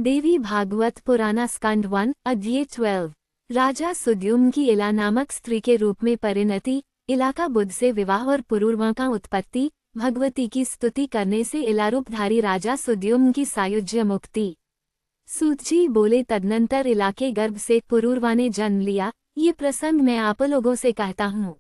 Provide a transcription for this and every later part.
देवी भागवत पुराना स्कंद 1 अध्याय 12। राजा सुद्युम्न की इला नामक स्त्री के रूप में परिणति, इला का बुध से विवाह और पुरूरवा का उत्पत्ति, भगवती की स्तुति करने से इलारूपधारी राजा सुद्युम्न की सायुज्य मुक्ति। सूत जी बोले, तदनंतर इला के गर्भ से पुरूरवा ने जन्म लिया। ये प्रसंग मैं आप लोगों से कहता हूँ।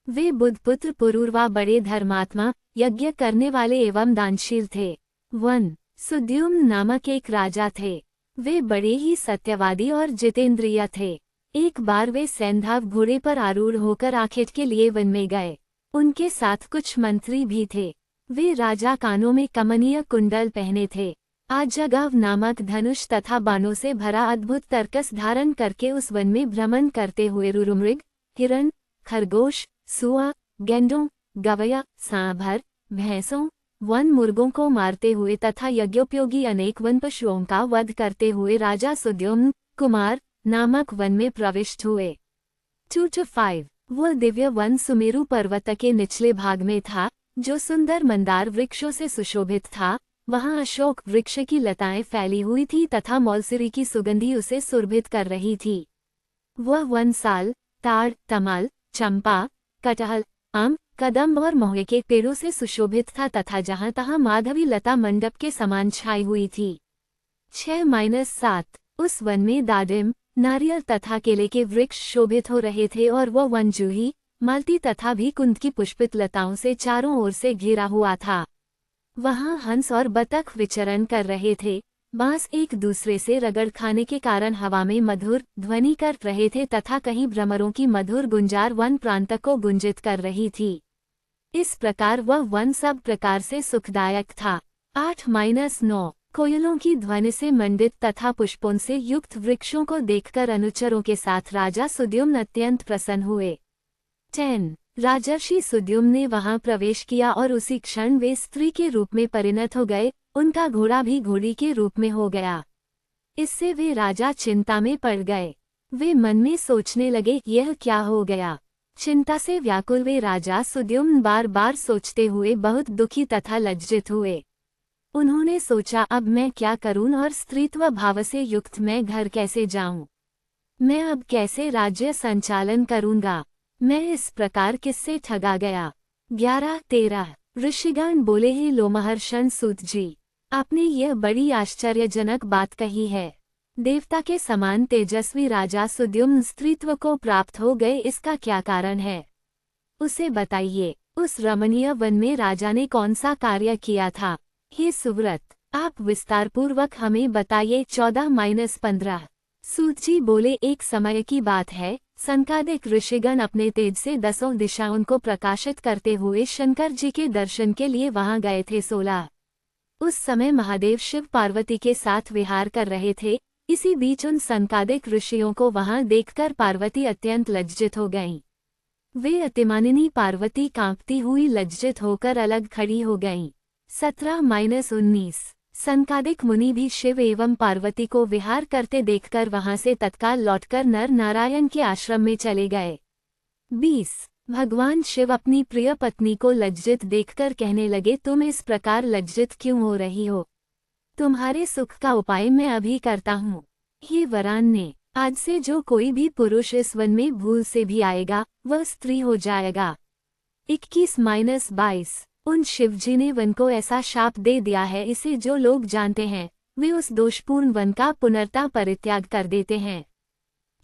वे बुध पुत्र पुरूरवा बड़े धर्मात्मा, यज्ञ करने वाले एवं दानशील थे। 1 सुद्युम्न नामक एक राजा थे। वे बड़े ही सत्यवादी और जितेंद्रिय थे। एक बार वे सैंधव घोड़े पर आरूढ़ होकर आखेट के लिए वन में गए। उनके साथ कुछ मंत्री भी थे। वे राजा कानों में कमनीय कुंडल पहने थे। आजगव नामक धनुष तथा बाणों से भरा अद्भुत तरकस धारण करके उस वन में भ्रमण करते हुए रुरुमृग, हिरण, खरगोश, सुआ, गेंडों, गवया, सांभर, भैंसों, वन मुर्गों को मारते हुए तथा यज्ञोपयोगी अनेक वन पशुओं का वध करते हुए राजा सुद्युम्न कुमार नामक वन में प्रविष्ट हुए। 2-5 वह दिव्य वन सुमेरु पर्वत के निचले भाग में था, जो सुंदर मंदार वृक्षों से सुशोभित था। वहां अशोक वृक्ष की लताएं फैली हुई थी तथा मौलसिरी की सुगंधी उसे सुरभित कर रही थी। वह वन साल, ताड़, तमाल, चंपा, कटहल, आम, कदम्ब और महुए के पेड़ों से सुशोभित था तथा जहां तहां माधवी लता मंडप के समान छाई हुई थी। 6-7 उस वन में दाडिम, नारियल तथा केले के वृक्ष शोभित हो रहे थे और वह वन जूही, मालती तथा भी कुंद की पुष्पित लताओं से चारों ओर से घिरा हुआ था। वहां हंस और बतख विचरण कर रहे थे। बांस एक दूसरे से रगड़ खाने के कारण हवा में मधुर ध्वनि कर रहे थे तथा कहीं भ्रमरों की मधुर गुंजार वन प्रांत को गुंजित कर रही थी। इस प्रकार वह वन सब प्रकार से सुखदायक था। 8-9 कोयलों की ध्वनि से मंडित तथा पुष्पों से युक्त वृक्षों को देखकर अनुचरों के साथ राजा सुद्युम्न अत्यंत प्रसन्न हुए। 10 राजर्षि सुद्युम्न ने वहां प्रवेश किया और उसी क्षण वे स्त्री के रूप में परिणत हो गए। उनका घोड़ा भी घोड़ी के रूप में हो गया। इससे वे राजा चिंता में पड़ गए। वे मन में सोचने लगे, यह क्या हो गया। चिंता से व्याकुल वे राजा सुद्युम्न बार बार सोचते हुए बहुत दुखी तथा लज्जित हुए। उन्होंने सोचा, अब मैं क्या करूं और स्त्रीत्व भाव से युक्त मैं घर कैसे जाऊं। मैं अब कैसे राज्य संचालन करूंगा। मैं इस प्रकार किससे ठगा गया। 11-13 ऋषिगण बोले, ही लो महर्षण सूत जी, आपने यह बड़ी आश्चर्यजनक बात कही है। देवता के समान तेजस्वी राजा सुद्युम्न स्त्रीत्व को प्राप्त हो गए, इसका क्या कारण है, उसे बताइए। उस रमणीय वन में राजा ने कौन सा कार्य किया था। हे सुव्रत, आप विस्तारपूर्वक हमें बताइए। 14-15 सूत जी बोले, एक समय की बात है, संकादिक ऋषिगण अपने तेज से 10 दिशाओं को प्रकाशित करते हुए शंकर जी के दर्शन के लिए वहां गए थे। 16 उस समय महादेव शिव पार्वती के साथ विहार कर रहे थे। इसी बीच उन संकादिक ऋषियों को वहां देखकर पार्वती अत्यंत लज्जित हो गईं। वे अतिमानिनी पार्वती कांपती हुई लज्जित होकर अलग खड़ी हो गईं। 17-19 संकादिक मुनि भी शिव एवं पार्वती को विहार करते देखकर वहां से तत्काल लौटकर नर नारायण के आश्रम में चले गए। 20 भगवान शिव अपनी प्रिय पत्नी को लज्जित देखकर कहने लगे, तुम इस प्रकार लज्जित क्यों हो रही हो। तुम्हारे सुख का उपाय मैं अभी करता हूँ। हे वरान्ये, आज से जो कोई भी पुरुष इस वन में भूल से भी आएगा, वह स्त्री हो जाएगा। 21-22 उन शिवजी ने वन को ऐसा शाप दे दिया है, इसे जो लोग जानते हैं वे उस दोषपूर्ण वन का पुनर्ता परित्याग कर देते हैं।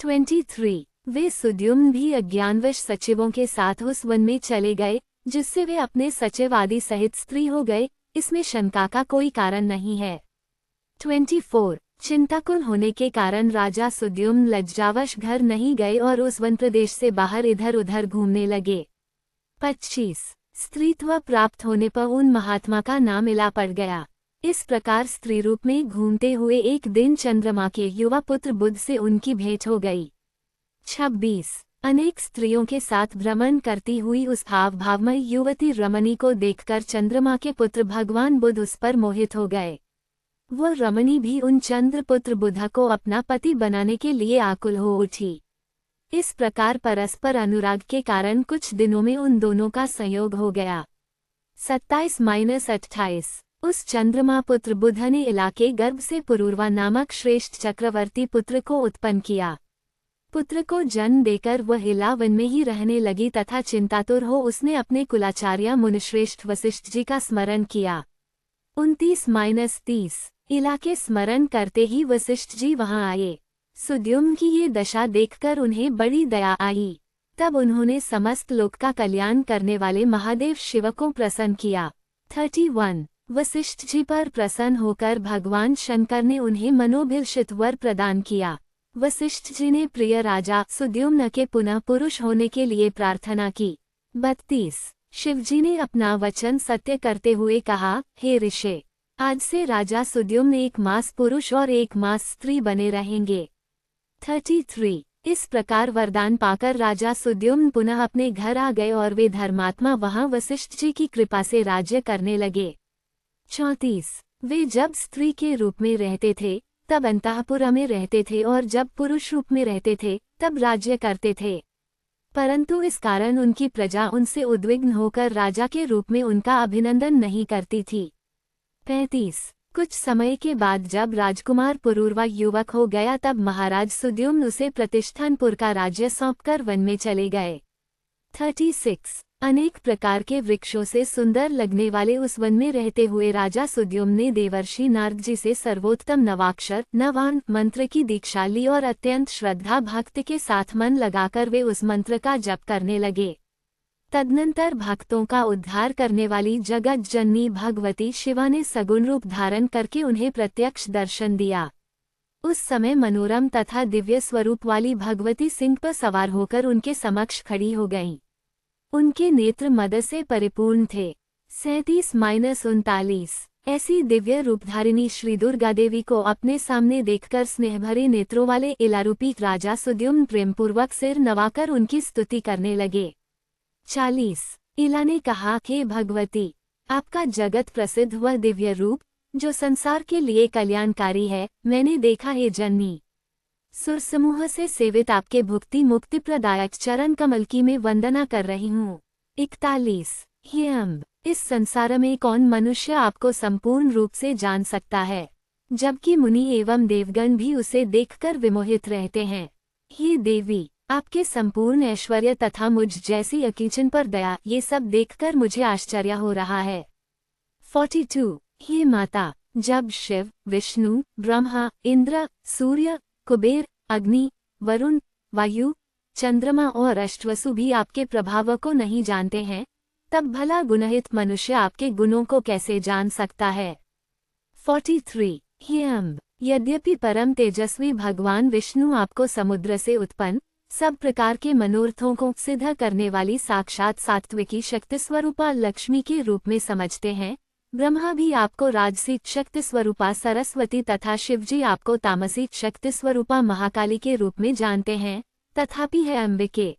23 वे सुद्युम्न भी अज्ञानवश सचिवों के साथ उस वन में चले गए, जिससे वे अपने सचिव आदि सहित स्त्री हो गए। इसमें शंका का कोई कारण नहीं है। 24 चिंताकुल होने के कारण राजा सुद्युम्न लज्जावश घर नहीं गए और उस वन प्रदेश से बाहर इधर उधर घूमने लगे। 25 स्त्रीत्व प्राप्त होने पर उन महात्मा का नाम इला पड़ गया। इस प्रकार स्त्री रूप में घूमते हुए एक दिन चंद्रमा के युवा पुत्र बुध से उनकी भेंट हो गई। 26 अनेक स्त्रियों के साथ भ्रमण करती हुई उस भावमय युवती रमणी को देखकर चंद्रमा के पुत्र भगवान बुध उस पर मोहित हो गए। वह रमणी भी उन चंद्रपुत्र बुध को अपना पति बनाने के लिए आकुल हो उठी। इस प्रकार परस्पर अनुराग के कारण कुछ दिनों में उन दोनों का संयोग हो गया। 27-28 उस चंद्रमा पुत्र बुध ने इला के गर्भ से पुरूरवा नामक श्रेष्ठ चक्रवर्ती पुत्र को उत्पन्न किया। पुत्र को जन्म देकर वह इला वन में ही रहने लगी तथा चिंतातुर हो उसने अपने कुलाचार्य मुनिश्रेष्ठ वशिष्ठ जी का स्मरण किया। 29-30 इला के स्मरण करते ही वशिष्ठ जी वहां आए। सुद्युम्न की ये दशा देखकर उन्हें बड़ी दया आई। तब उन्होंने समस्त लोक का कल्याण करने वाले महादेव शिव को प्रसन्न किया। 31 वशिष्ठ जी पर प्रसन्न होकर भगवान शंकर ने उन्हें मनोभिलषित वर प्रदान किया। वशिष्ठ जी ने प्रिय राजा सुद्युम्न के पुनः पुरुष होने के लिए प्रार्थना की। 32 शिवजी ने अपना वचन सत्य करते हुए कहा, हे ऋषि, आज से राजा सुद्युम्न एक मास पुरुष और एक मास स्त्री बने रहेंगे। 33 इस प्रकार वरदान पाकर राजा सुद्युम्न पुनः अपने घर आ गए और वे धर्मात्मा वहां वशिष्ठ जी की कृपा से राज्य करने लगे। 34 वे जब स्त्री के रूप में रहते थे तब अंतःपुर में रहते थे और जब पुरुष रूप में रहते थे तब राज्य करते थे, परंतु इस कारण उनकी प्रजा उनसे उद्विग्न होकर राजा के रूप में उनका अभिनंदन नहीं करती थी। 35 कुछ समय के बाद जब राजकुमार पुरूरवा युवक हो गया तब महाराज सुद्युम्न उसे प्रतिष्ठानपुर का राज्य सौंपकर वन में चले गए। 36 अनेक प्रकार के वृक्षों से सुंदर लगने वाले उस वन में रहते हुए राजा सुद्युम्न ने देवर्षि नारद जी से सर्वोत्तम नवाक्षर नवान मंत्र की दीक्षा ली और अत्यंत श्रद्धा भक्ति के साथ मन लगाकर वे उस मंत्र का जप करने लगे। तदनंतर भक्तों का उद्धार करने वाली जगत जननी भगवती शिवा ने सगुण रूप धारण करके उन्हें प्रत्यक्ष दर्शन दिया। उस समय मनोरम तथा दिव्य स्वरूप वाली भगवती सिंह पर सवार होकर उनके समक्ष खड़ी हो गईं। उनके नेत्र मद से परिपूर्ण थे। 37-39 ऐसी दिव्य रूपधारिणी श्री दुर्गा देवी को अपने सामने देखकर स्नेहभरे नेत्रों वाले इलारूपी राजा सुद्युम्न प्रेमपूर्वक सिर नवाकर उनकी स्तुति करने लगे। 40 इला ने कहा, हे भगवती, आपका जगत प्रसिद्ध वह दिव्य रूप जो संसार के लिए कल्याणकारी है मैंने देखा है जननी। सुर समूह से सेवित आपके भुक्ति मुक्ति प्रदायक चरण कमल की मैं वंदना कर रही हूँ। 41 हे अम्ब, इस संसार में कौन मनुष्य आपको संपूर्ण रूप से जान सकता है, जबकि मुनि एवं देवगण भी उसे देखकर विमोहित रहते हैं। हे देवी, आपके संपूर्ण ऐश्वर्य तथा मुझ जैसी अकीचन पर दया, ये सब देखकर मुझे आश्चर्य हो रहा है। 42 हे माता, जब शिव, विष्णु, ब्रह्मा, इंद्र, सूर्य, कुबेर, अग्नि, वरुण, वायु, चंद्रमा और अष्टवसु भी आपके प्रभाव को नहीं जानते हैं, तब भला गुणहित मनुष्य आपके गुणों को कैसे जान सकता है। 43 हे अम्ब, यद्यपि परम तेजस्वी भगवान विष्णु आपको समुद्र से उत्पन्न सब प्रकार के मनोरथों को सिद्ध करने वाली साक्षात सात्विकी शक्ति स्वरूपा लक्ष्मी के रूप में समझते हैं, ब्रह्मा भी आपको राजसी शक्ति स्वरूपा सरस्वती तथा शिवजी आपको तामसी शक्ति स्वरूपा महाकाली के रूप में जानते हैं, तथापि है अंबिके,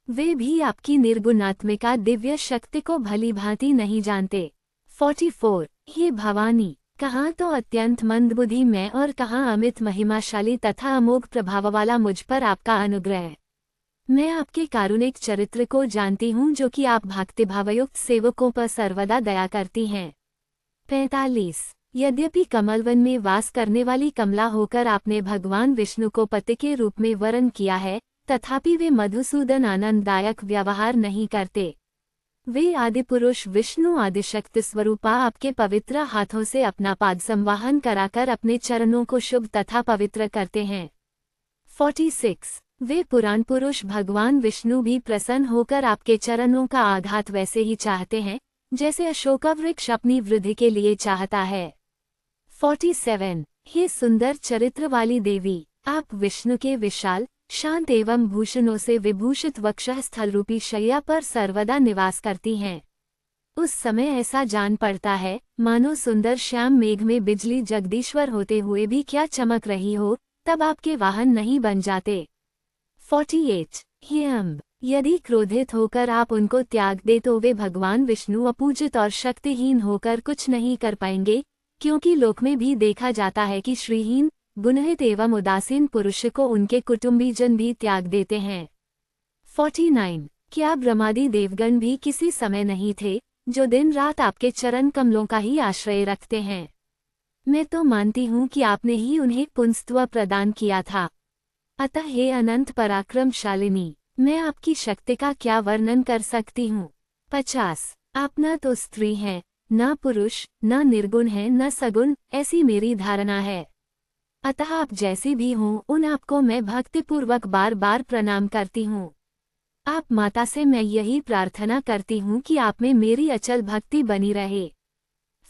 वे भी आपकी निर्गुणात्मिका दिव्य शक्ति को भली भांति नहीं जानते। 44 हे भवानी, कहाँ तो अत्यंत मंदबुद्धि मैं और कहाँ अमित महिमाशाली तथा अमोघ प्रभाव वाला मुझ पर आपका अनुग्रह। मैं आपके कारुणिक चरित्र को जानती हूँ जो कि आप भक्तिभावयुक्त सेवकों पर सर्वदा दया करती हैं। 45 यद्यपि कमलवन में वास करने वाली कमला होकर आपने भगवान विष्णु को पति के रूप में वर्ण किया है, तथापि वे मधुसूदन आनंददायक व्यवहार नहीं करते। वे आदिपुरुष विष्णु आदिशक्ति स्वरूपा आपके पवित्र हाथों से अपना पाद संवाहन कराकर अपने चरणों को शुभ तथा पवित्र करते हैं। 46 वे पुराण पुरुष भगवान विष्णु भी प्रसन्न होकर आपके चरणों का आघात वैसे ही चाहते हैं जैसे अशोका वृक्ष अपनी वृद्धि के लिए चाहता है। 47 हे सुंदर चरित्र वाली देवी, आप विष्णु के विशाल शांत एवं भूषणों से विभूषित वक्षः स्थल रूपी शैया पर सर्वदा निवास करती हैं। उस समय ऐसा जान पड़ता है मानो सुंदर श्याम मेघ में बिजली जगदीश्वर होते हुए भी क्या चमक रही हो, तब आपके वाहन नहीं बन जाते। 48 हे अम्ब, यदि क्रोधित होकर आप उनको त्याग दे तो वे भगवान विष्णु अपूजित और शक्तिहीन होकर कुछ नहीं कर पाएंगे, क्योंकि लोक में भी देखा जाता है कि श्रीहीन गुणहित एवं उदासीन पुरुष को उनके कुटुंबीजन भी त्याग देते हैं। 49 क्या ब्रह्मादि देवगण भी किसी समय नहीं थे जो दिन रात आपके चरण कमलों का ही आश्रय रखते हैं। मैं तो मानती हूँ कि आपने ही उन्हें पुंसत्व प्रदान किया था। अतः हे अनंत पराक्रमशालिनी, मैं आपकी शक्ति का क्या वर्णन कर सकती हूँ। 50। आप न तो स्त्री हैं, न पुरुष, न निर्गुण हैं, न सगुण, ऐसी मेरी धारणा है। अतः आप जैसी भी हों, उन आपको मैं भक्तिपूर्वक बार बार प्रणाम करती हूँ। आप माता से मैं यही प्रार्थना करती हूँ कि आप में मेरी अचल भक्ति बनी रहे।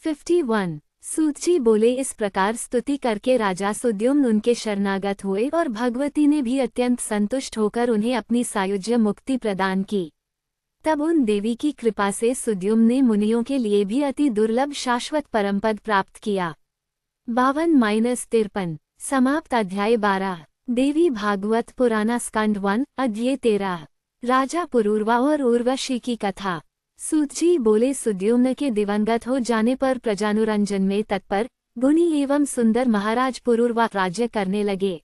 51। सूत जी बोले, इस प्रकार स्तुति करके राजा सुद्युम्न उनके शरणागत हुए और भगवती ने भी अत्यंत संतुष्ट होकर उन्हें अपनी सायुज्य मुक्ति प्रदान की। तब उन देवी की कृपा से सुद्युम्न ने मुनियों के लिए भी अति दुर्लभ शाश्वत परमपद प्राप्त किया। 52-53 समाप्त। अध्याय 12। देवी भागवत पुराना स्कंद 1 अध्याय 13। राजा पुरूरवा और उर्वशी की कथा। सूत जी बोले, सुद्युम्न के दिवंगत हो जाने पर प्रजानुरंजन में तत्पर गुणी एवं सुंदर महाराज पुरूरवा राज्य करने लगे।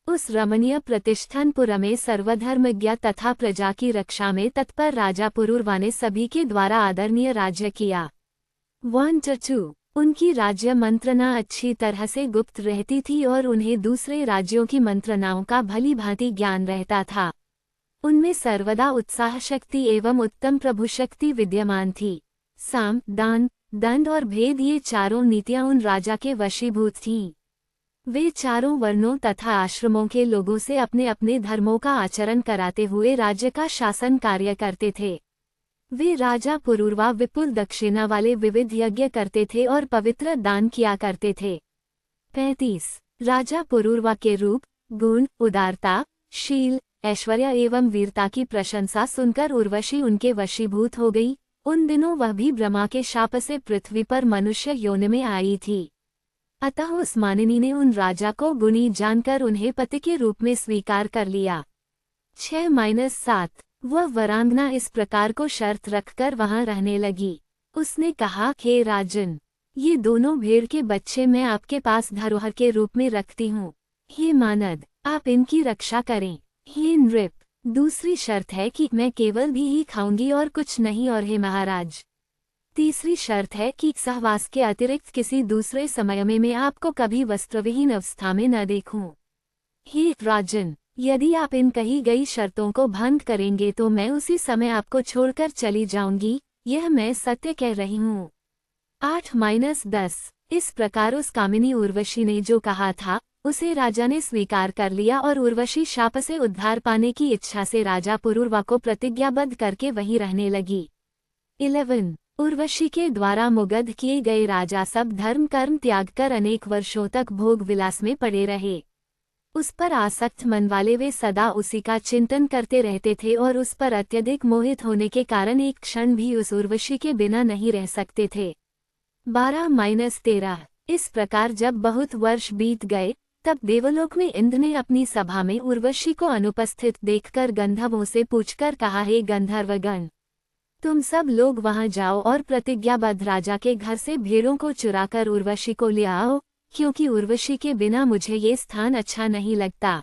उस रमणीय प्रतिष्ठानपुर में सर्वधर्मज्ञ तथा प्रजा की रक्षा में तत्पर राजा पुरूरवा ने सभी के द्वारा आदरणीय राज्य किया। 1-2 उनकी राज्य मंत्रणा अच्छी तरह से गुप्त रहती थी और उन्हें दूसरे राज्यों की मंत्रणाओं का भली भांति ज्ञान रहता था। उनमें सर्वदा उत्साह शक्ति एवं उत्तम प्रभुशक्ति विद्यमान थी। साम, दान, दंड और भेद, ये चारों नीतियां उन राजा के वशीभूत थीं। वे चारों वर्णों तथा आश्रमों के लोगों से अपने अपने धर्मों का आचरण कराते हुए राज्य का शासन कार्य करते थे। वे राजा पुरूरवा विपुल दक्षिणा वाले विविध यज्ञ करते थे और पवित्र दान किया करते थे। 35 राजा पुरूरवा के रूप, गुण, उदारता, शील, ऐश्वर्य एवं वीरता की प्रशंसा सुनकर उर्वशी उनके वशीभूत हो गई। उन दिनों वह भी ब्रह्मा के शाप से पृथ्वी पर मनुष्य योनि में आई थी। अतः उस मानिनी ने उन राजा को गुणी जानकर उन्हें पति के रूप में स्वीकार कर लिया। 6-7 वह वरांगना इस प्रकार को शर्त रखकर वहां रहने लगी। उसने कहा, हे राजन, ये दोनों भेड़ के बच्चे मैं आपके पास धरोहर के रूप में रखती हूँ। हे मानद, आप इनकी रक्षा करें। हे नृप, दूसरी शर्त है कि मैं केवल भी ही खाऊंगी और कुछ नहीं। और हे महाराज, तीसरी शर्त है कि सहवास के अतिरिक्त किसी दूसरे समय में मैं आपको कभी वस्त्रविहीन अवस्था में न देखूं। हे राजन, यदि आप इन कही गई शर्तों को भंग करेंगे तो मैं उसी समय आपको छोड़कर चली जाऊंगी। यह मैं सत्य कह रही हूँ। 8-10 इस प्रकार उस कामिनी उर्वशी ने जो कहा था उसे राजा ने स्वीकार कर लिया और उर्वशी शाप से उद्धार पाने की इच्छा से राजा पुरूरवा को प्रतिज्ञाबद्ध करके वहीं रहने लगी। 11 उर्वशी के द्वारा मुग्ध किए गए राजा सब धर्म कर्म त्याग कर अनेक वर्षों तक भोग विलास में पड़े रहे। उस पर आसक्त मन वाले वे सदा उसी का चिंतन करते रहते थे और उस पर अत्यधिक मोहित होने के कारण एक क्षण भी उस उर्वशी के बिना नहीं रह सकते थे। 12-13 इस प्रकार जब बहुत वर्ष बीत गए तब देवलोक में इंद्र ने अपनी सभा में उर्वशी को अनुपस्थित देखकर गंधर्वों से पूछकर कहा, हे गंधर्वगण, तुम सब लोग वहां जाओ और प्रतिज्ञाबद्ध राजा के घर से भेड़ों को चुराकर उर्वशी को ले आओ, क्योंकि उर्वशी के बिना मुझे ये स्थान अच्छा नहीं लगता।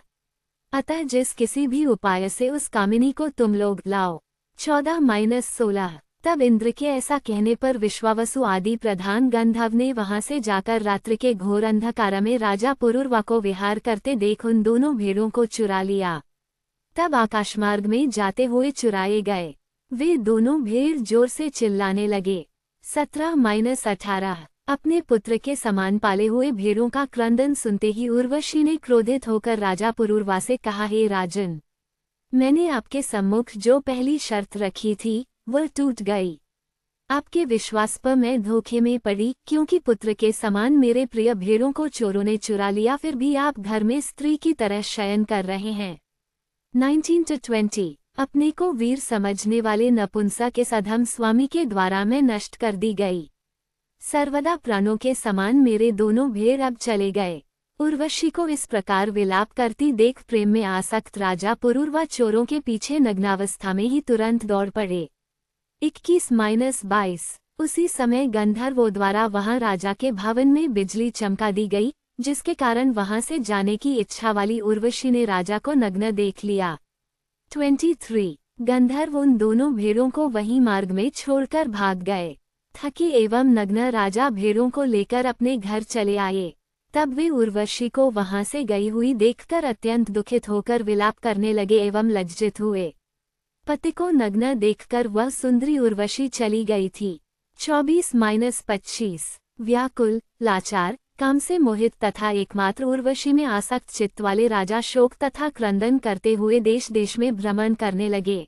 अतः जिस किसी भी उपाय से उस कामिनी को तुम लोग लाओ। 14-16 तब इंद्र के ऐसा कहने पर विश्वावसु आदि प्रधान गंधर्व ने वहां से जाकर रात्रि के घोर अंधकार में राजा पुरूरवा को विहार करते देख उन दोनों भेड़ों को चुरा लिया। तब आकाशमार्ग में जाते हुए चुराए गए। वे दोनों भेड़ जोर से चिल्लाने लगे। 17-18 अपने पुत्र के समान पाले हुए भेड़ों का क्रंदन सुनते ही उर्वशी ने क्रोधित होकर राजा पुरूरवा से कहा, हे राजन, मैंने आपके सम्मुख जो पहली शर्त रखी थी वह टूट गई। आपके विश्वास पर मैं धोखे में पड़ी, क्योंकि पुत्र के समान मेरे प्रिय भेड़ों को चोरों ने चुरा लिया, फिर भी आप घर में स्त्री की तरह शयन कर रहे हैं। 19-20 अपने को वीर समझने वाले नपुंसक इस अधम स्वामी के द्वारा मैं नष्ट कर दी गई। सर्वदा प्राणों के समान मेरे दोनों भेड़ अब चले गए। उर्वशी को इस प्रकार विलाप करती देख प्रेम में आसक्त राजा पुरूरवा चोरों के पीछे नग्नावस्था में ही तुरंत दौड़ पड़े। 21-22 उसी समय गंधर्वों द्वारा वहां राजा के भवन में बिजली चमका दी गई, जिसके कारण वहां से जाने की इच्छा वाली उर्वशी ने राजा को नग्न देख लिया। 23 गंधर्व उन दोनों भेड़ों को वहीं मार्ग में छोड़कर भाग गए। थके एवं नग्न राजा भेड़ों को लेकर अपने घर चले आए। तब वे उर्वशी को वहां से गई हुई देखकर अत्यंत दुखित होकर विलाप करने लगे एवं लज्जित हुए। पति को नग्न देखकर वह सुंदरी उर्वशी चली गई थी। 24-25 व्याकुल, लाचार, काम से मोहित तथा एकमात्र उर्वशी में आसक्त चित्त वाले राजा शोक तथा क्रंदन करते हुए देश देश में भ्रमण करने लगे।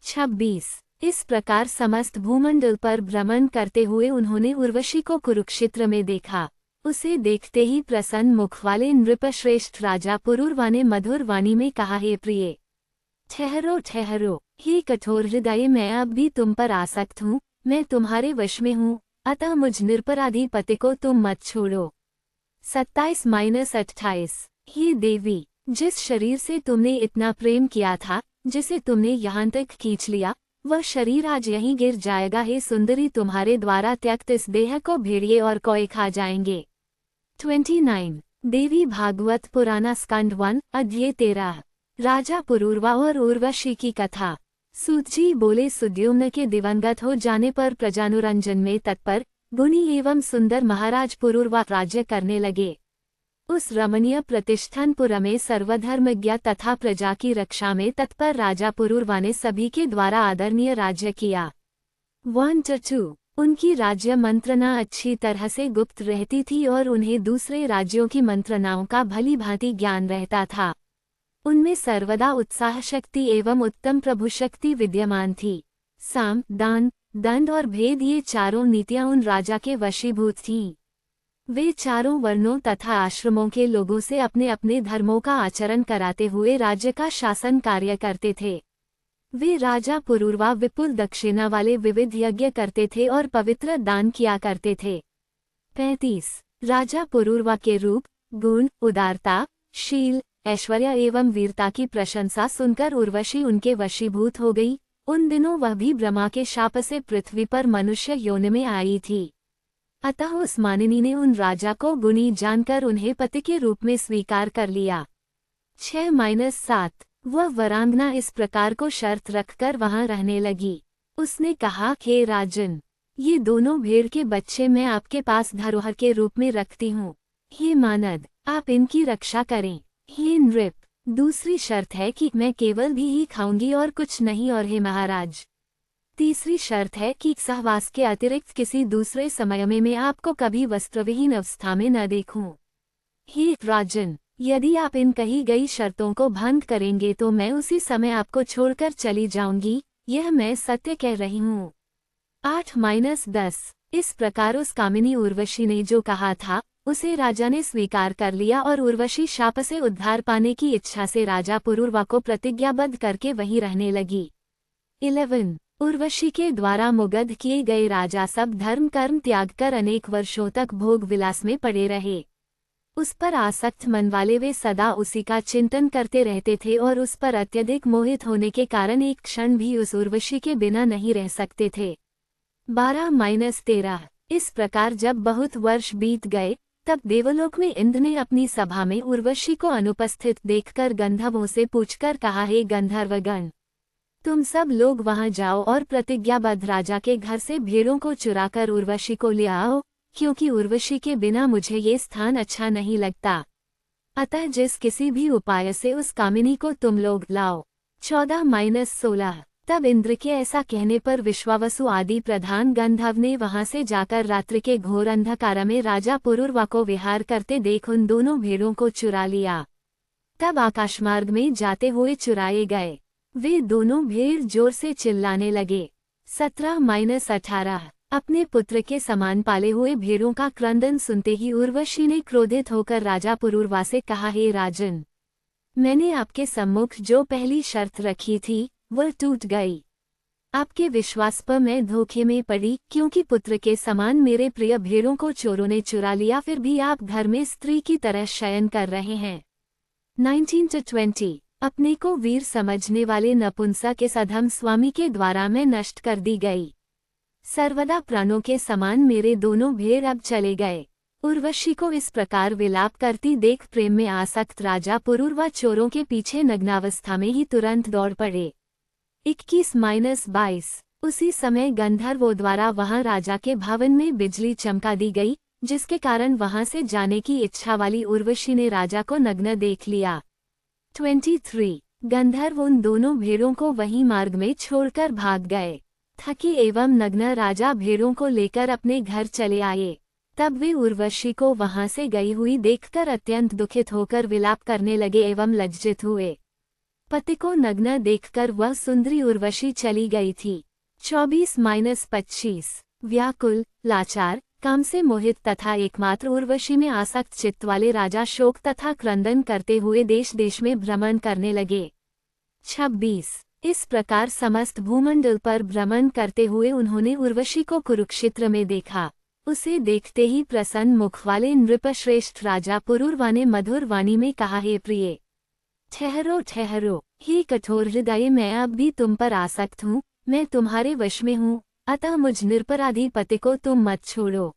26 इस प्रकार समस्त भूमंडल पर भ्रमण करते हुए उन्होंने उर्वशी को कुरुक्षेत्र में देखा। उसे देखते ही प्रसन्न मुख वाले नृपश्रेष्ठ राजा पुरूरवा ने मधुर वाणी में कहा, हे प्रिय, ठहरो ठहरो, हे कठोर हृदय, मैं अब भी तुम पर आसक्त हूँ, मैं तुम्हारे वश में हूँ, अतः मुझ निरपराधी पति को तुम मत छोड़ो। 27-28 हे देवी, जिस शरीर से तुमने इतना प्रेम किया था, जिसे तुमने यहाँ तक खींच लिया, वह शरीर आज यहीं गिर जाएगा। हे सुंदरी, तुम्हारे द्वारा त्यक्त इस देह को भेड़िए और कौए खा जाएंगे। 29 देवी भागवत पुराना स्कंद 1 अध्याय 13 राजा पुरूरवा और उर्वशी की कथा। सूत जी बोले, सुद्युम्न के दिवंगत हो जाने पर प्रजानुरंजन में तत्पर गुणी एवं सुंदर महाराज पुरूरवा राज्य करने लगे। उस रमणीय प्रतिष्ठानपुर में सर्वधर्मज्ञ तथा प्रजा की रक्षा में तत्पर राजा पुरूरवा ने सभी के द्वारा आदरणीय राज्य किया। 1-2 उनकी राज्य मंत्रणा अच्छी तरह से गुप्त रहती थी और उन्हें दूसरे राज्यों की मंत्रणाओं का भली भांति ज्ञान रहता था। उनमें सर्वदा उत्साह शक्ति एवं उत्तम प्रभुशक्ति विद्यमान थी। साम, दान, दंड और भेद, ये चारों नीतियां उन राजा के वशीभूत थीं। वे चारों वर्णों तथा आश्रमों के लोगों से अपने अपने धर्मों का आचरण कराते हुए राज्य का शासन कार्य करते थे। वे राजा पुरूरवा विपुल दक्षिणा वाले विविध यज्ञ करते थे और पवित्र दान किया करते थे। 35 राजा पुरूरवा के रूप, गुण, उदारता, शील, ऐश्वर्य एवं वीरता की प्रशंसा सुनकर उर्वशी उनके वशीभूत हो गई। उन दिनों वह भी ब्रह्मा के शाप से पृथ्वी पर मनुष्य योनि में आई थी। अतः उस मानिनी ने उन राजा को गुणी जानकर उन्हें पति के रूप में स्वीकार कर लिया। 6-7 वह वरांगना इस प्रकार को शर्त रखकर वहां रहने लगी। उसने कहा, हे राजन, ये दोनों भेड़ के बच्चे मैं आपके पास धरोहर के रूप में रखती हूँ। हे मानद, आप इनकी रक्षा करें। हे नृप, दूसरी शर्त है कि मैं केवल भी ही खाऊंगी और कुछ नहीं। और हे महाराज, तीसरी शर्त है कि सहवास के अतिरिक्त किसी दूसरे समय में मैं आपको कभी वस्त्रविहीन अवस्था में न देखूं। हे राजन, यदि आप इन कही गई शर्तों को भंग करेंगे तो मैं उसी समय आपको छोड़कर चली जाऊंगी, यह मैं सत्य कह रही हूँ। 8-10 इस प्रकार उस कामिनी उर्वशी ने जो कहा था उसे राजा ने स्वीकार कर लिया और उर्वशी शाप से उद्धार पाने की इच्छा से राजा पुरूरवा को प्रतिज्ञाबद्ध करके वहीं रहने लगी। 11 उर्वशी के द्वारा मुग्ध किए गए राजा सब धर्म कर्म त्याग कर अनेक वर्षों तक भोग विलास में पड़े रहे। उस पर आसक्त मन वाले वे सदा उसी का चिंतन करते रहते थे और उस पर अत्यधिक मोहित होने के कारण एक क्षण भी उस उर्वशी के बिना नहीं रह सकते थे। 12-13 इस प्रकार जब बहुत वर्ष बीत गए तब देवलोक में इंद्र ने अपनी सभा में उर्वशी को अनुपस्थित देखकर गंधर्वों से पूछकर कहा, हे गंधर्वगण, तुम सब लोग वहां जाओ और प्रतिज्ञाबद्ध राजा के घर से भेड़ों को चुराकर उर्वशी को ले आओ, क्योंकि उर्वशी के बिना मुझे ये स्थान अच्छा नहीं लगता। अतः जिस किसी भी उपाय से उस कामिनी को तुम लोग लाओ। 14-16 तब इंद्र के ऐसा कहने पर विश्वावसु आदि प्रधान गंधर्व ने वहां से जाकर रात्रि के घोर अंधकार में राजा पुरूरवा को विहार करते देख उन दोनों भेड़ों को चुरा लिया। तब आकाशमार्ग में जाते हुए चुराए गए वे दोनों भेड़ जोर से चिल्लाने लगे। 17-18 अपने पुत्र के समान पाले हुए भेड़ों का क्रंदन सुनते ही उर्वशी ने क्रोधित होकर राजा पुरूरवा से कहा, हे राजन, मैंने आपके सम्मुख जो पहली शर्त रखी थी वह टूट गई। आपके विश्वास पर मैं धोखे में पड़ी, क्योंकि पुत्र के समान मेरे प्रिय भेड़ों को चोरों ने चुरा लिया, फिर भी आप घर में स्त्री की तरह शयन कर रहे हैं। 19-20 अपने को वीर समझने वाले नपुंसक इस अधम स्वामी के द्वारा मैं नष्ट कर दी गई। सर्वदा प्राणों के समान मेरे दोनों भेड़ अब चले गए। उर्वशी को इस प्रकार विलाप करती देख प्रेम में आसक्त राजा पुरूरवा चोरों के पीछे नग्नावस्था में ही तुरंत दौड़ पड़े। 21-22। उसी समय गंधर्वों द्वारा वहां राजा के भवन में बिजली चमका दी गई, जिसके कारण वहां से जाने की इच्छा वाली उर्वशी ने राजा को नग्न देख लिया। 23। गंधर्व उन दोनों भेड़ों को वहीं मार्ग में छोड़कर भाग गए। थकी एवं नग्न राजा भेड़ों को लेकर अपने घर चले आए। तब वे उर्वशी को वहां से गई हुई देखकर अत्यंत दुखित होकर विलाप करने लगे एवं लज्जित हुए। पति को नग्न देखकर वह सुंदरी उर्वशी चली गई थी। 24-25। व्याकुल, लाचार, काम से मोहित तथा एकमात्र उर्वशी में आसक्त चित्त वाले राजा शोक तथा क्रंदन करते हुए देश देश में भ्रमण करने लगे। 26। इस प्रकार समस्त भूमंडल पर भ्रमण करते हुए उन्होंने उर्वशी को कुरुक्षेत्र में देखा। उसे देखते ही प्रसन्न मुख वाले नृपश्रेष्ठ राजा पुरूरवा ने मधुर वाणी में कहा, हे प्रिय, ठहरो ठहरो, हे कठोर हृदय, मैं अब भी तुम पर आसक्त हूँ, मैं तुम्हारे वश में हूँ, अतः मुझ निरपराधी पति को तुम मत छोड़ो।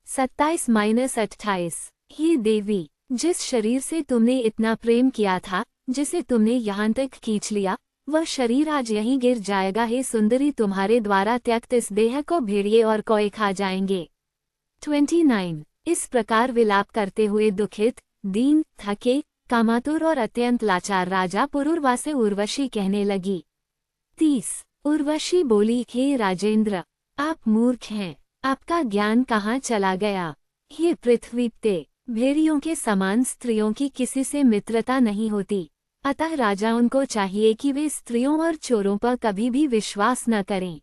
27-28। हे देवी, जिस शरीर से तुमने इतना प्रेम किया था, जिसे तुमने यहाँ तक खींच लिया, वह शरीर आज यहीं गिर जाएगा। हे सुंदरी, तुम्हारे द्वारा त्यक्त इस देह को भेड़िए और कौए खा जाएंगे। 29। इस प्रकार विलाप करते हुए दुखित, दीन, थके, कामातुर और अत्यंत लाचार राजा पुरूरवा से उर्वशी कहने लगी। 30। उर्वशी बोली, हे राजेंद्र, आप मूर्ख हैं, आपका ज्ञान कहाँ चला गया? हे पृथ्वीपते, भेड़ियों के समान स्त्रियों की किसी से मित्रता नहीं होती, अतः राजा उनको चाहिए कि वे स्त्रियों और चोरों पर कभी भी विश्वास न करें।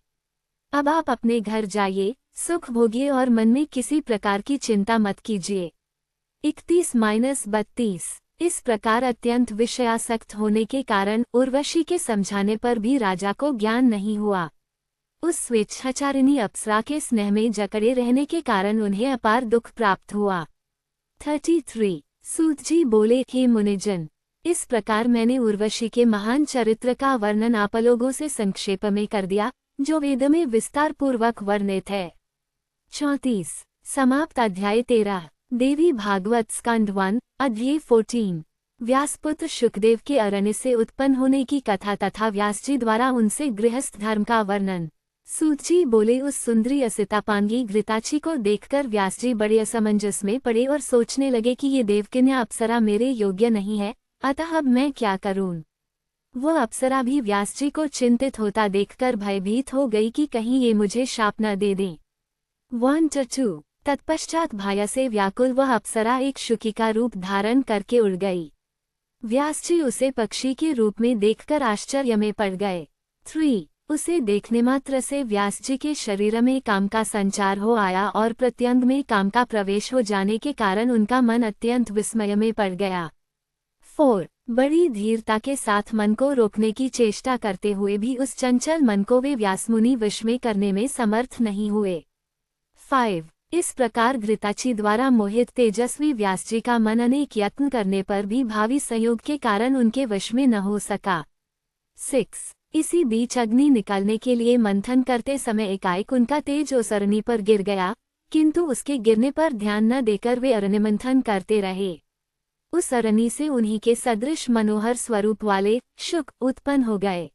अब आप अपने घर जाइए, सुख भोगिए और मन में किसी प्रकार की चिंता मत कीजिए। 31-32। इस प्रकार अत्यंत विषयासक्त होने के कारण उर्वशी के समझाने पर भी राजा को ज्ञान नहीं हुआ। उस स्वेच्छाचारिणी अप्सरा के स्नेह में जकड़े रहने के कारण उन्हें अपार दुख प्राप्त हुआ। 33। सूत जी बोले, हे मुनिजन, इस प्रकार मैंने उर्वशी के महान चरित्र का वर्णन आप लोगों से संक्षेप में कर दिया, जो वेद में विस्तार पूर्वक वर्णित है। 34। समाप्त। अध्याय 13। देवी भागवत स्कंद 1, अध्याय 14। व्यासपुत्र शुकदेव के अरण्य से उत्पन्न होने की कथा तथा व्यास जी द्वारा उनसे गृहस्थ धर्म का वर्णन। सूत जी बोले, उस सुंदरी असितापांगी घृताची को देखकर व्यास जी बड़े असमंजस में पड़े और सोचने लगे कि ये देवकन्या अप्सरा मेरे योग्य नहीं है, अतः अब मैं क्या करूं। वह अप्सरा भी व्यास जी को चिंतित होता देखकर भयभीत हो गई कि कहीं ये मुझे शाप न दे दें। 1-2। तत्पश्चात भय से व्याकुल वह अप्सरा एक शुकी का रूप धारण करके उड़ गई। व्यास जी उसे पक्षी के रूप में देखकर आश्चर्य में पड़ गए। 3। उसे देखने मात्र से व्यास जी के शरीर में काम का संचार हो आया और प्रत्यंग में काम का प्रवेश हो जाने के कारण उनका मन अत्यंत विस्मय में पड़ गया। 4। बड़ी धीरता के साथ मन को रोकने की चेष्टा करते हुए भी उस चंचल मन को वे व्यासमुनि वश में करने में समर्थ नहीं हुए। 5। इस प्रकार घृताची द्वारा मोहित तेजस्वी व्यास जी का मन अनेक यत्न करने पर भी भावी संयोग के कारण उनके वश में न हो सका। 6। इसी बीच अग्नि निकालने के लिए मंथन करते समय एकाएक उनका तेज उस अरणी पर गिर गया, किंतु उसके गिरने पर ध्यान न देकर वे अरण्य मंथन करते रहे। उस अरणी से उन्हीं के सदृश मनोहर स्वरूप वाले शुक उत्पन्न हो गए।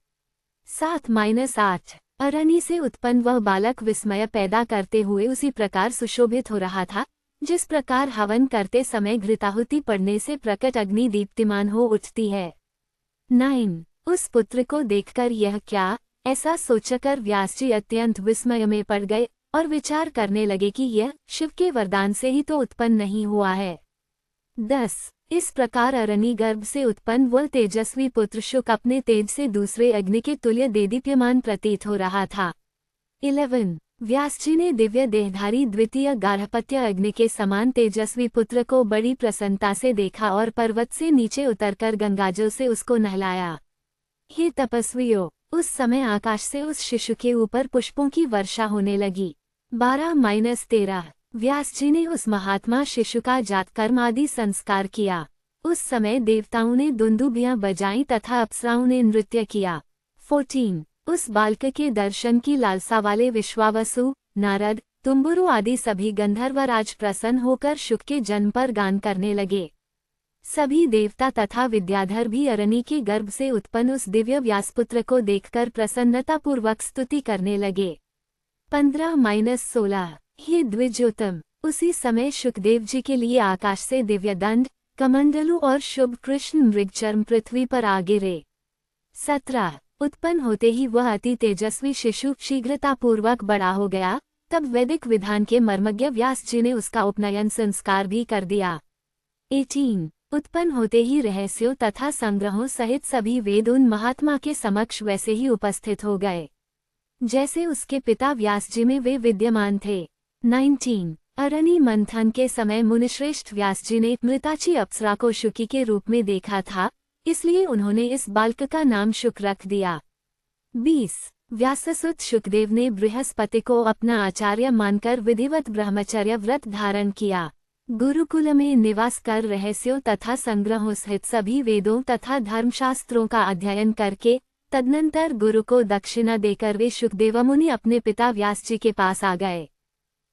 7-8। अरणी से उत्पन्न वह बालक विस्मय पैदा करते हुए उसी प्रकार सुशोभित हो रहा था, जिस प्रकार हवन करते समय घृताहुति पड़ने से प्रकट अग्नि दीप्तिमान हो उठती है। 9। उस पुत्र को देखकर यह क्या, ऐसा सोचकर व्यास जी अत्यंत विस्मय में पड़ गए और विचार करने लगे कि यह शिव के वरदान से ही तो उत्पन्न नहीं हुआ है। 10। इस प्रकार अरणी गर्भ से उत्पन्न वह तेजस्वी पुत्र शुक अपने तेज से दूसरे अग्नि के तुल्य देदीप्यमान प्रतीत हो रहा था। 11। व्यास जी ने दिव्य देहधारी द्वितीय गार्हपत्य अग्नि के समान तेजस्वी पुत्र को बड़ी प्रसन्नता से देखा और पर्वत से नीचे उतरकर गंगाजल से उसको नहलाया। हे तपस्वियों, उस समय आकाश से उस शिशु के ऊपर पुष्पों की वर्षा होने लगी। 12-13। व्यास जी ने उस महात्मा शिशु का जातकर्म आदि संस्कार किया। उस समय देवताओं ने दुंदुभियां बजाईं तथा अप्सराओं ने नृत्य किया। 14। उस बालक के दर्शन की लालसा वाले विश्वावसु, नारद, तुम्बुरु आदि सभी गंधर्वराज प्रसन्न होकर शुक के जन्म पर गान करने लगे। सभी देवता तथा विद्याधर भी अरणी के गर्भ से उत्पन्न उस दिव्य व्यासपुत्र को देखकर प्रसन्नतापूर्वक स्तुति करने लगे। 15-16 हे द्विजोत्तम, उसी समय शुकदेव जी के लिए आकाश से दिव्य दंड, कमंडलू और शुभ कृष्ण मृगचर्म पृथ्वी पर आ गिरे। 17 उत्पन्न होते ही वह अति तेजस्वी शिशु शीघ्रतापूर्वक बड़ा हो गया। तब वैदिक विधान के मर्मज्ञ व्यास जी ने उसका उपनयन संस्कार भी कर दिया। 18 उत्पन्न होते ही रहस्यों तथा संग्रहों सहित सभी वेद उन महात्मा के समक्ष वैसे ही उपस्थित हो गए जैसे उसके पिता व्यास जी में वे विद्यमान थे। 19 अरणी मंथन के समय मुनिश्रेष्ठ व्यास जी ने मृताची अप्सरा को शुकी के रूप में देखा था, इसलिए उन्होंने इस बालक का नाम शुक रख दिया। 20 व्याससुत शुकदेव ने बृहस्पति को अपना आचार्य मानकर विधिवत ब्रह्मचर्य व्रत धारण किया। गुरुकुल में निवास कर रहस्यों तथा संग्रहों सहित सभी वेदों तथा धर्मशास्त्रों का अध्ययन करके तदनंतर गुरु को दक्षिणा देकर वे शुकदेव मुनि अपने पिता व्यास जी के पास आ गए।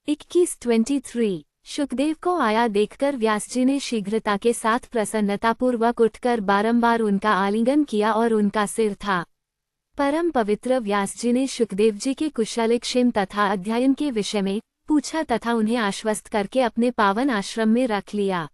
21-23 शुकदेव को आया देखकर व्यास जी ने शीघ्रता के साथ प्रसन्नतापूर्वक उठकर बारंबार उनका आलिंगन किया और उनका सिर था। परम पवित्र व्यास जी ने शुकदेव जी के कुशलक्षेम तथा अध्ययन के विषय में पूछा तथा उन्हें आश्वस्त करके अपने पावन आश्रम में रख लिया।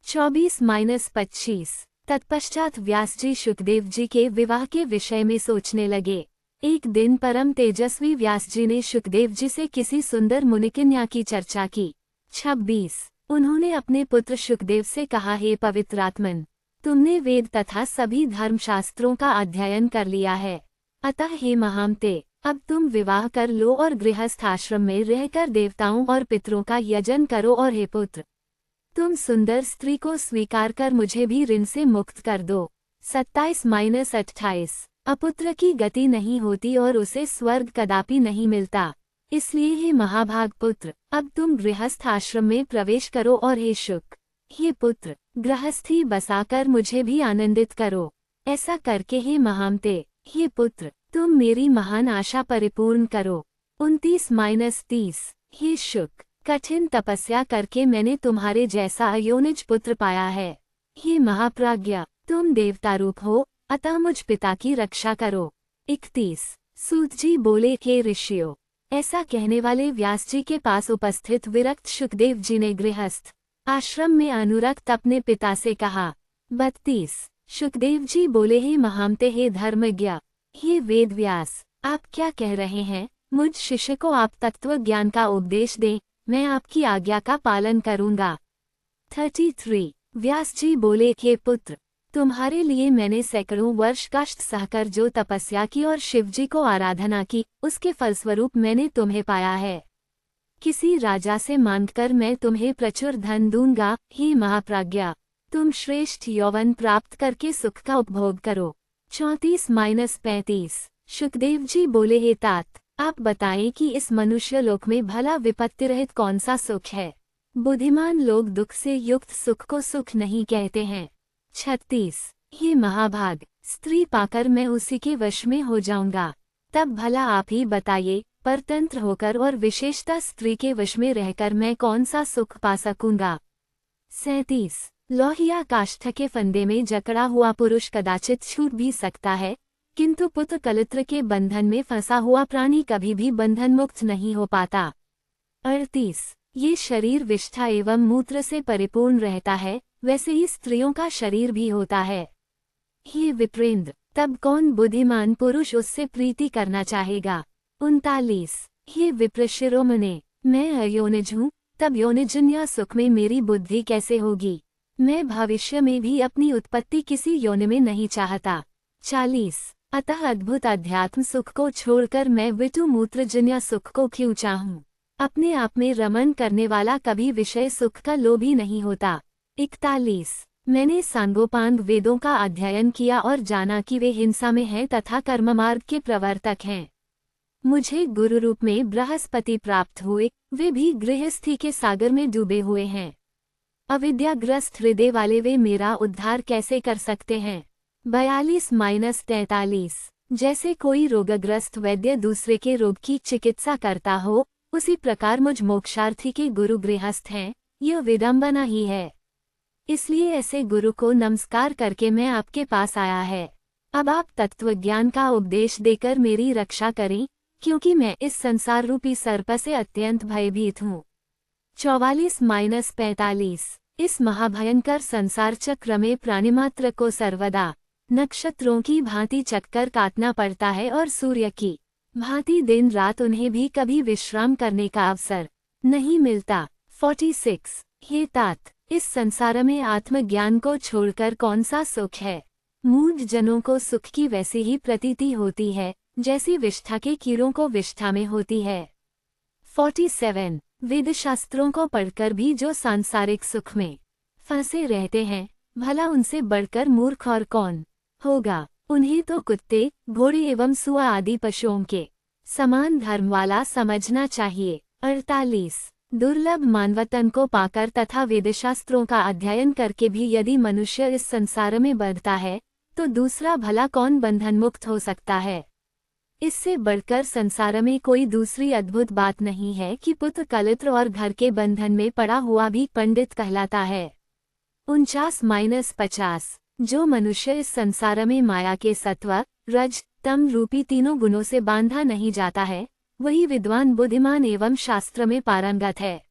24-25 तत्पश्चात व्यास जी शुकदेव जी के विवाह के विषय में सोचने लगे। एक दिन परम तेजस्वी व्यास जी ने शुकदेव जी से किसी सुंदर मुनिकन्या की चर्चा की। 26 उन्होंने अपने पुत्र शुकदेव से कहा, हे पवित्रात्मन, तुमने वेद तथा सभी धर्मशास्त्रों का अध्ययन कर लिया है, अतः हे महामते, अब तुम विवाह कर लो और गृहस्थ आश्रम में रहकर देवताओं और पितरों का यजन करो और हे पुत्र, तुम सुंदर स्त्री को स्वीकार कर मुझे भी ऋण से मुक्त कर दो। 27-28 अपुत्र की गति नहीं होती और उसे स्वर्ग कदापि नहीं मिलता, इसलिए हे महाभाग पुत्र, अब तुम गृहस्थ आश्रम में प्रवेश करो और हे शुक, हे पुत्र, गृहस्थी बसाकर मुझे भी आनंदित करो। ऐसा करके हे महामते, हे पुत्र, तुम मेरी महान आशा परिपूर्ण करो। 29-30 हे शुक, कठिन तपस्या करके मैंने तुम्हारे जैसा अयोनिज पुत्र पाया है। हे महाप्राज्ञ, तुम देवता रूप हो, अतः मुझ पिता की रक्षा करो। 31 सूत जी बोले, हे ऋषियों, ऐसा कहने वाले व्यास जी के पास उपस्थित विरक्त शुकदेव जी ने गृहस्थ आश्रम में अनुरक्त अपने पिता से कहा। 32 शुकदेव जी बोले, हे महामते, हे धर्मज्ञ, हे वेद व्यास, आप क्या कह रहे हैं? मुझ शिष्य को आप तत्व ज्ञान का उपदेश दें, मैं आपकी आज्ञा का पालन करूंगा। 33 व्यास जी बोले, हे पुत्र, तुम्हारे लिए मैंने सैकड़ों वर्ष कष्ट सहकर जो तपस्या की और शिवजी को आराधना की, उसके फलस्वरूप मैंने तुम्हें पाया है। किसी राजा से मांगकर मैं तुम्हें प्रचुर धन दूंगा। हे महाप्राज्ञा, तुम श्रेष्ठ यौवन प्राप्त करके सुख का उपभोग करो। 34-35 शुकदेव जी बोले, हे तात, आप बताएं कि इस मनुष्य लोक में भला विपत्ति रहित कौन सा सुख है? बुद्धिमान लोग दुख से युक्त सुख को सुख नहीं कहते हैं। 36 हे महाभाग, स्त्री पाकर मैं उसी के वश में हो जाऊंगा, तब भला आप ही बताइए, परतंत्र होकर और विशेषता स्त्री के वश में रहकर मैं कौन सा सुख पा सकूंगा? 37 लोहिया काष्ठ के फंदे में जकड़ा हुआ पुरुष कदाचित छूट भी सकता है, किंतु पुत्र कलत्र के बंधन में फंसा हुआ प्राणी कभी भी बंधन मुक्त नहीं हो पाता। 38 ये शरीर विष्ठा एवं मूत्र से परिपूर्ण रहता है, वैसे ही स्त्रियों का शरीर भी होता है। हे विप्रेंद्र, तब कौन बुद्धिमान पुरुष उससे प्रीति करना चाहेगा? 39 हे विप्र शिरोमणे, मैं अयोनिज हूँ, तब योनिजन्य सुख में मेरी बुद्धि कैसे होगी? मैं भविष्य में भी अपनी उत्पत्ति किसी योनि में नहीं चाहता। 40 अतः अद्भुत अध्यात्म सुख को छोड़कर मैं विटु मूत्रजन्य सुख को क्यों चाहूँ? अपने आप में रमन करने वाला कभी विषय सुख का लोभी नहीं होता। 41 मैंने सांगोपांग वेदों का अध्ययन किया और जाना कि वे हिंसा में हैं तथा कर्ममार्ग के प्रवर्तक हैं। मुझे गुरु रूप में बृहस्पति प्राप्त हुए, वे भी गृहस्थी के सागर में डूबे हुए हैं। अविद्याग्रस्त हृदय वाले वे मेरा उद्धार कैसे कर सकते हैं? 42-43 जैसे कोई रोगग्रस्त वैद्य दूसरे के रोग की चिकित्सा करता हो, उसी प्रकार मुझ मोक्षार्थी के गुरु गृहस्थ हैं, यह विडंबना ही है। इसलिए ऐसे गुरु को नमस्कार करके मैं आपके पास आया है। अब आप तत्वज्ञान का उपदेश देकर मेरी रक्षा करें, क्योंकि मैं इस संसार रूपी सर्प से अत्यंत भयभीत हूँ। 44-45 इस महाभयंकर संसार चक्र में प्राणिमात्र को सर्वदा नक्षत्रों की भांति चक्कर काटना पड़ता है और सूर्य की भांति दिन रात उन्हें भी कभी विश्राम करने का अवसर नहीं मिलता। 46 हे तात, इस संसार में आत्मज्ञान को छोड़कर कौन सा सुख है? मूढ़ जनों को सुख की वैसी ही प्रतीति होती है जैसी विष्ठा के कीड़ों को विष्ठा में होती है। 47 वेद शास्त्रों को पढ़कर भी जो सांसारिक सुख में फंसे रहते हैं, भला उनसे बढ़कर मूर्ख और कौन होगा? उन्हें तो कुत्ते, घोड़े एवं सुआ आदि पशुओं के समान धर्म वाला समझना चाहिए। 48 दुर्लभ मानवतन को पाकर तथा वेदशास्त्रों का अध्ययन करके भी यदि मनुष्य इस संसार में बढ़ता है, तो दूसरा भला कौन बंधन मुक्त हो सकता है? इससे बढ़कर संसार में कोई दूसरी अद्भुत बात नहीं है कि पुत्र कलत्र और घर के बंधन में पड़ा हुआ भी पंडित कहलाता है। 49-50 जो मनुष्य इस संसार में माया के सत्व, रज, तम रूपी तीनों गुणों से बांधा नहीं जाता है, वही विद्वान, बुद्धिमान एवं शास्त्र में पारंगत है।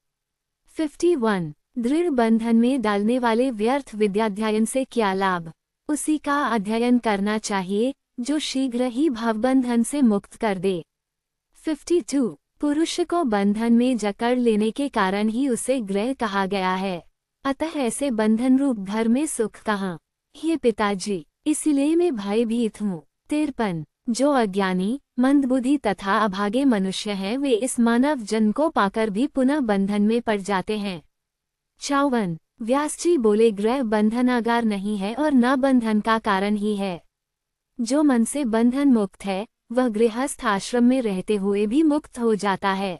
51 दृढ़ बंधन में डालने वाले व्यर्थ विद्याध्ययन से क्या लाभ? उसी का अध्ययन करना चाहिए जो शीघ्र ही भावबंधन से मुक्त कर दे। 52 पुरुष को बंधन में जकड़ लेने के कारण ही उसे ग्रह कहा गया है, अतः ऐसे बंधन रूप घर में सुख कहाँ? हे पिताजी, इसलिए मैं भयभीत हूँ। 53 जो अज्ञानी, मंदबुद्धि तथा अभागे मनुष्य हैं, वे इस मानव जन्म को पाकर भी पुनः बंधन में पड़ जाते हैं। 54 व्यास जी बोले, ग्रह बंधनागार नहीं है और न बंधन का कारण ही है। जो मन से बंधन मुक्त है, वह गृहस्थ आश्रम में रहते हुए भी मुक्त हो जाता है।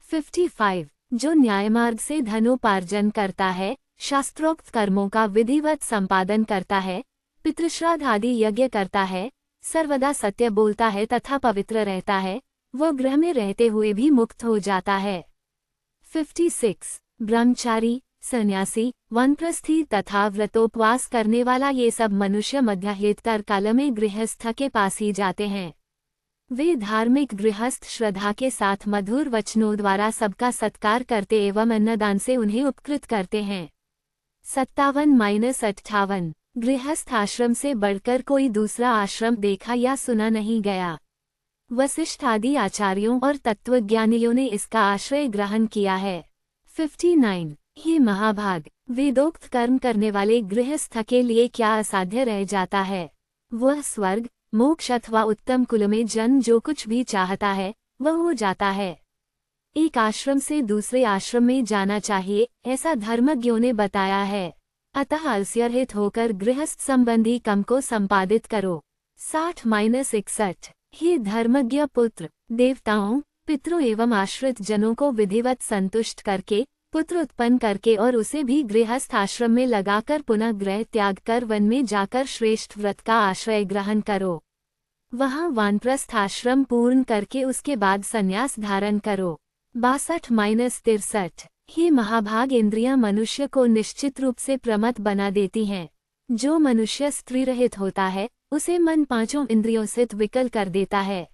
55 जो न्यायमार्ग से धनोपार्जन करता है, शास्त्रोक्त कर्मों का विधिवत संपादन करता है, पितृश्राद्ध आदि यज्ञ करता है, सर्वदा सत्य बोलता है तथा पवित्र रहता है, वह गृह में रहते हुए भी मुक्त हो जाता है। 56 ब्रह्मचारी, सन्यासी, वानप्रस्थी तथा व्रतोपवास करने वाला ये सब मनुष्य मध्याह्नोत्तर काल में गृहस्थ के पास ही जाते हैं। वे धार्मिक गृहस्थ श्रद्धा के साथ मधुर वचनों द्वारा सबका सत्कार करते एवं अन्नदान से उन्हें उपकृत करते हैं। 57-58 गृहस्थ आश्रम से बढ़कर कोई दूसरा आश्रम देखा या सुना नहीं गया। वशिष्ठ आदि आचार्यों और तत्वज्ञानियों ने इसका आश्रय ग्रहण किया है। 59 हे महाभाग, वेदोक्त कर्म करने वाले गृहस्थ के लिए क्या असाध्य रह जाता है? वह स्वर्ग, मोक्ष अथवा उत्तम कुल में जन्म जो कुछ भी चाहता है, वह हो जाता है। एक आश्रम से दूसरे आश्रम में जाना चाहिए, ऐसा धर्मज्ञों ने बताया है। अतः आलस्यरहित होकर गृहस्थ संबंधी कर्म को संपादित करो। 60-61 हे धर्मज्ञ पुत्र, देवताओं, पितरों एवं आश्रित जनों को विधिवत संतुष्ट करके, पुत्र उत्पन्न करके और उसे भी गृहस्थ आश्रम में लगाकर पुनः गृह त्याग कर वन में जाकर श्रेष्ठ व्रत का आश्रय ग्रहण करो। वहाँ वानप्रस्थ आश्रम पूर्ण करके उसके बाद संन्यास धारण करो। 62-63 हे महाभाग, इंद्रियां मनुष्य को निश्चित रूप से प्रमत्त बना देती हैं। जो मनुष्य स्त्री रहित होता है, उसे मन पांचों इंद्रियों से विकल कर देता है।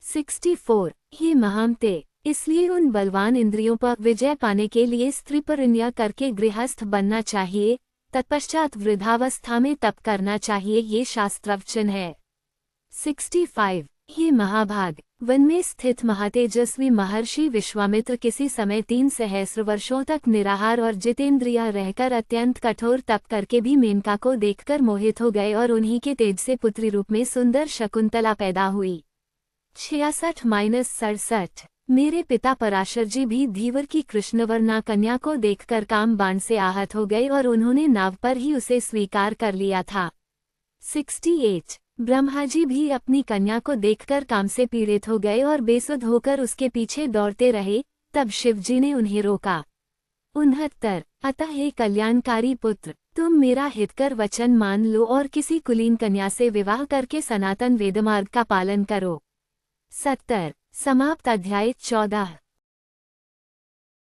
64 हे महामते, इसलिए उन बलवान इंद्रियों पर विजय पाने के लिए स्त्री परिण्य करके गृहस्थ बनना चाहिए, तत्पश्चात वृद्धावस्था में तप करना चाहिए, ये शास्त्रवचन है। 65 हे महाभाग, वन में स्थित महातेजस्वी महर्षि विश्वामित्र किसी समय 3 सहस्र वर्षों तक निराहार और जितेंद्रिय रहकर अत्यंत कठोर तप करके भी मेनका को देखकर मोहित हो गए और उन्हीं के तेज से पुत्री रूप में सुंदर शकुंतला पैदा हुई। 66-67 मेरे पिता पराशर जी भी धीवर की कृष्णवर्णा कन्या को देखकर काम बाण से आहत हो गए और उन्होंने नाव पर ही उसे स्वीकार कर लिया था। 68 ब्रह्मा जी भी अपनी कन्या को देखकर काम से पीड़ित हो गए और बेसुध होकर उसके पीछे दौड़ते रहे, तब शिव जी ने उन्हें रोका। 69 अतः हे कल्याणकारी पुत्र, तुम मेरा हितकर वचन मान लो और किसी कुलीन कन्या से विवाह करके सनातन वेदमार्ग का पालन करो। 70 समाप्त। अध्याय 14।